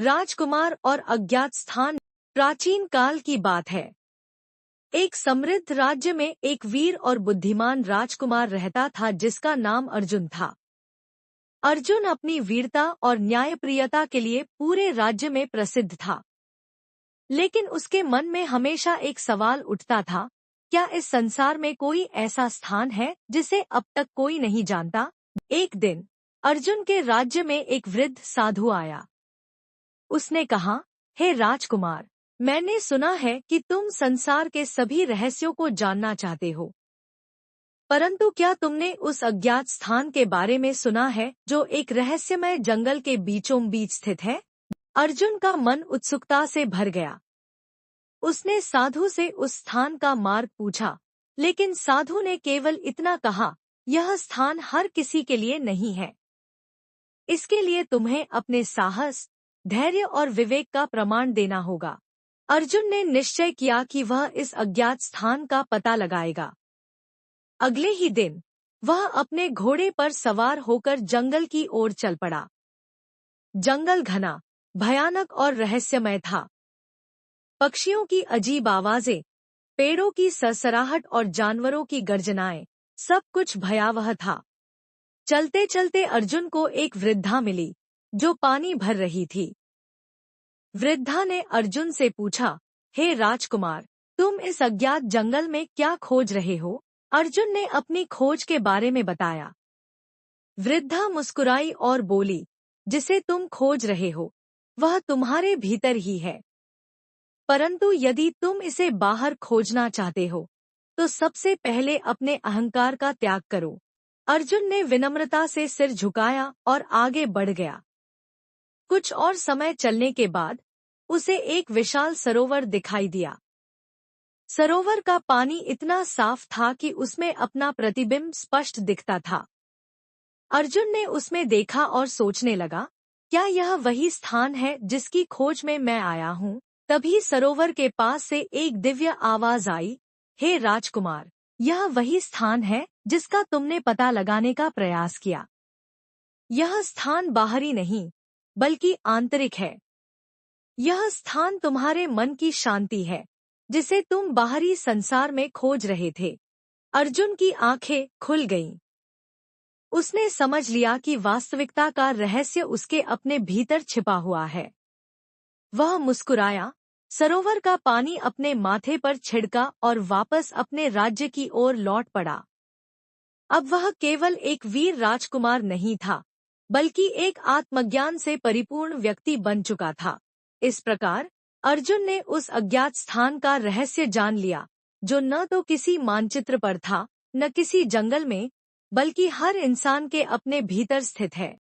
राजकुमार और अज्ञात स्थान। प्राचीन काल की बात है। एक समृद्ध राज्य में एक वीर और बुद्धिमान राजकुमार रहता था जिसका नाम अर्जुन था। अर्जुन अपनी वीरता और न्यायप्रियता के लिए पूरे राज्य में प्रसिद्ध था। लेकिन उसके मन में हमेशा एक सवाल उठता था, क्या इस संसार में कोई ऐसा स्थान है जिसे अब तक कोई नहीं जानता? एक दिन अर्जुन के राज्य में एक वृद्ध साधु आया। उसने कहा, हे राजकुमार, मैंने सुना है कि तुम संसार के सभी रहस्यों को जानना चाहते हो, परंतु क्या तुमने उस अज्ञात स्थान के बारे में सुना है जो एक रहस्यमय जंगल के बीचों बीच स्थित है? अर्जुन का मन उत्सुकता से भर गया। उसने साधु से उस स्थान का मार्ग पूछा, लेकिन साधु ने केवल इतना कहा, यह स्थान हर किसी के लिए नहीं है। इसके लिए तुम्हें अपने साहस, धैर्य और विवेक का प्रमाण देना होगा। अर्जुन ने निश्चय किया कि वह इस अज्ञात स्थान का पता लगाएगा। अगले ही दिन वह अपने घोड़े पर सवार होकर जंगल की ओर चल पड़ा। जंगल घना, भयानक और रहस्यमय था। पक्षियों की अजीब आवाजें, पेड़ों की सरसराहट और जानवरों की गर्जनाएं, सब कुछ भयावह था। चलते चलते अर्जुन को एक वृद्धा मिली जो पानी भर रही थी। वृद्धा ने अर्जुन से पूछा, हे राजकुमार, तुम इस अज्ञात जंगल में क्या खोज रहे हो? अर्जुन ने अपनी खोज के बारे में बताया। वृद्धा मुस्कुराई और बोली, जिसे तुम खोज रहे हो वह तुम्हारे भीतर ही है, परंतु यदि तुम इसे बाहर खोजना चाहते हो तो सबसे पहले अपने अहंकार का त्याग करो। अर्जुन ने विनम्रता से सिर झुकाया और आगे बढ़ गया। कुछ और समय चलने के बाद उसे एक विशाल सरोवर दिखाई दिया। सरोवर का पानी इतना साफ था कि उसमें अपना प्रतिबिंब स्पष्ट दिखता था। अर्जुन ने उसमें देखा और सोचने लगा, क्या यह वही स्थान है जिसकी खोज में मैं आया हूँ? तभी सरोवर के पास से एक दिव्य आवाज आई, हे राजकुमार, यह वही स्थान है जिसका तुमने पता लगाने का प्रयास किया। यह स्थान बाहरी नहीं बल्कि आंतरिक है। यह स्थान तुम्हारे मन की शांति है जिसे तुम बाहरी संसार में खोज रहे थे। अर्जुन की आंखें खुल गईं। उसने समझ लिया कि वास्तविकता का रहस्य उसके अपने भीतर छिपा हुआ है। वह मुस्कुराया, सरोवर का पानी अपने माथे पर छिड़का और वापस अपने राज्य की ओर लौट पड़ा। अब वह केवल एक वीर राजकुमार नहीं था, बल्कि एक आत्मज्ञान से परिपूर्ण व्यक्ति बन चुका था। इस प्रकार अर्जुन ने उस अज्ञात स्थान का रहस्य जान लिया, जो न तो किसी मानचित्र पर था, न किसी जंगल में, बल्कि हर इंसान के अपने भीतर स्थित है।